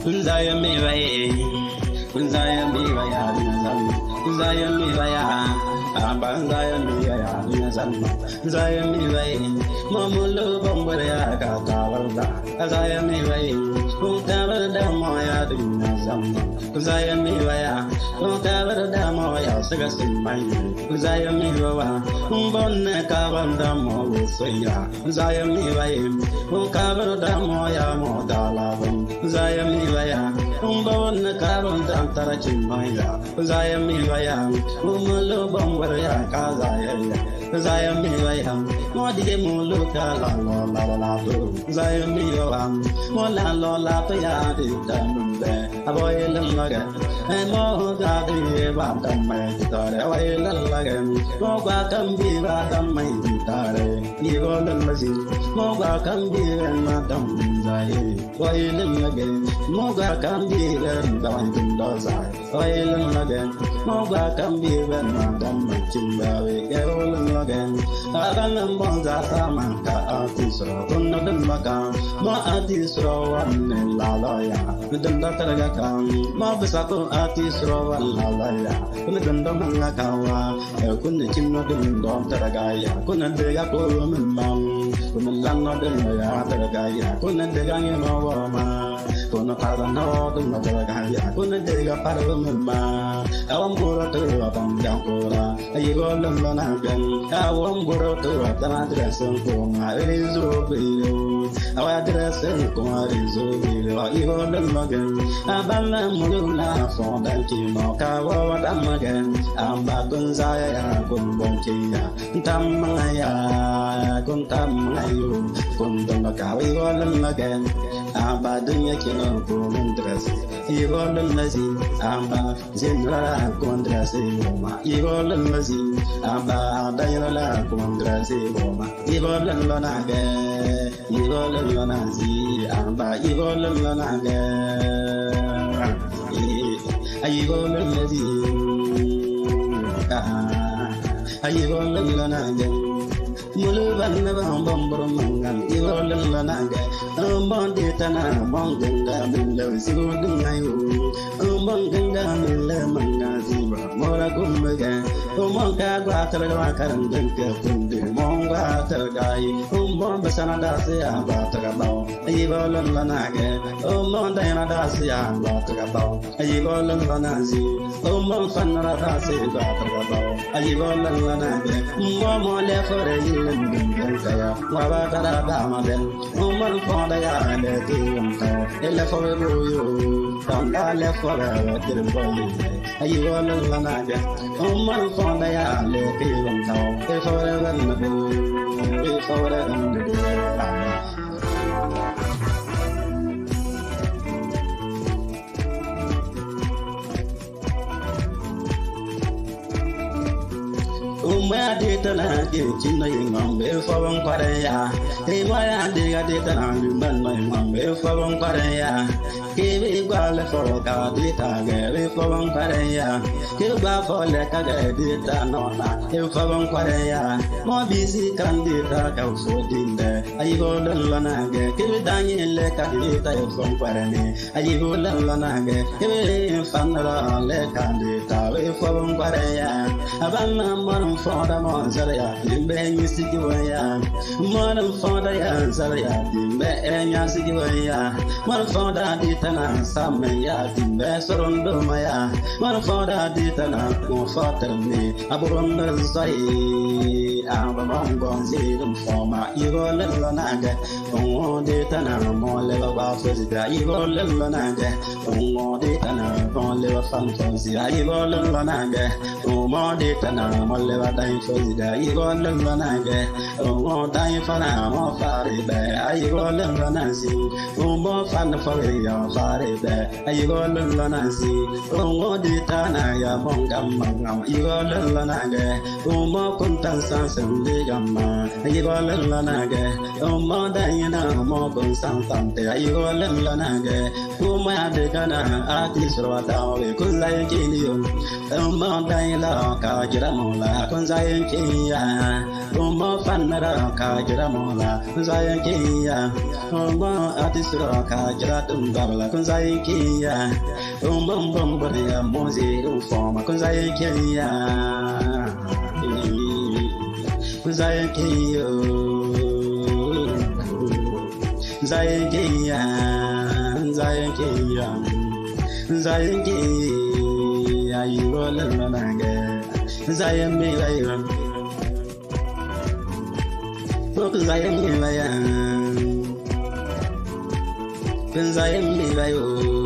Zaya mi vai, Zaya mi vai Zam, Zaya mi vai Aban Zaya mi vai Zam, Zaya mi vai Mamulu Bombaya Katawarda, Zaya mi vai Utavarda Moya Zam, Zaya mi vai Utavarda Moya Sagasim Mai, Zaya mi vai Umbon Kavanda Mo Soya, Zaya mi vai Ukavarda Moya Modala, Zaya mi vai Umbon Kavanda Tarachimaya, Zaya mi vai Umulu Bombaya Kazaya, Zaya mi vai Modi Muluka la la la, Zaya mi vai Mola Lola Paya Tambe, Avoy Laga, and more Gadi Batam, Away Lagan, Moga can be Batam, Evil and Mazin, Moga can be and Madam Zay, Oil again, Moga can be and Down Doza, Oil again, Moga can be and Madam Chimbawi, Erol again, Alan Bonza Samanka artist, Unadan Magan, more artist, one and La Loya, with the Dr. Mobisako artist rowa lalaya, kunadanda mangakawa, kunachimno dum taragaya, kunadega kurumam, kunalana daya taragaya, kunadega yamawama, kunapazano dum taragaya, kunadega parumama, awambura to abam yankura, ayigolanagan, awambura to atanadresan kuma, Rizu, our address and Kumarizu, Igolanagan. Abala Mulula for the Kimo Kawa Damagan, Ambagunzaya, Gumbonkia, Tamaya, Guntamayu, Gundamakawi, Golan again, Abadunya Kino, Gundras, Egolan Mazin, Amba Zinra, Gundras, Egolan Mazin, Amba Diala, Gundras, Egolan Lonaga, Egolan Lonazi, Amba Egolan Lonaga. I go to I go to Muluban never bomberman, you all Lanaga, Bonditana, Bonganga, Miller, Sigurdinayu, Bonganga, Miller, Mangaziba, Moragumbaga, Monga, Guataraka, and Dunker, Monga, Tergai, Bombasana Dacia, Batarabao, Evo Lanaga, Mondana Dacia, Batarabao, Evo Lanazi, Monfana Dacia, Batarabao, Evo Lanaga, Momo left for a Wabata Damaden, Woman for the yard, the left for a blue, from that left for a little boy. You all Lanaga, Woman for the yard, the forever, before the Umaya data na China Yingam, before one Korea. Hey, why I dig a data and man, my mom, before one Korea. Give it well for God, data, before one Korea. Give back for like a data, no, before one Korea. More busy candidate, go for dinner. I go to Lanaga, give it Daniel like a data from Korea. I go to Lanaga, give it in Fandra, like a data, before one Korea. Abana for the Monzaria, in Benya Sigiwaya, Modern for the Yanzaria, in Benya Sigiwaya, one for the Ditana, Samaya, in Besserondo Maya, one for the Ditana, comforted me, Abunda Zai, Abamon Zidum Forma, Evo Lanaga, on Ditana, more level about Fizika, Evo Lanaga, on more Ditana, on level fantasy, Evo Lanaga, on more Ditana, more level. Dying for the Igor Lanaga, oh, dying for now, more far there. I go Lanasi, oh, more fun for your far there. I go Lanasi, oh, more Ditana, Mongam, Igor Lanaga, oh, more Contanza, Sunday Gamma, you all in Lanage, oh, more than you know, more than something, you all in Lanage, who might be gonna artist or down, because I can you, oh, more than you know, Kajiramola, Konzayan Kia, oh, more fun, Kajiramola, Konzayan Kia, oh, more artist or Kajiratum Babla, Konzayan Kia, oh, Bombaria, Mose, form, Konzayan Kia. Zayan Kia, Zayan Kia, Zayan Kia, Zayan Kia, you all in Mananga, Zayan Milaya, Focus Zayan Milaya, Zayan Milaya.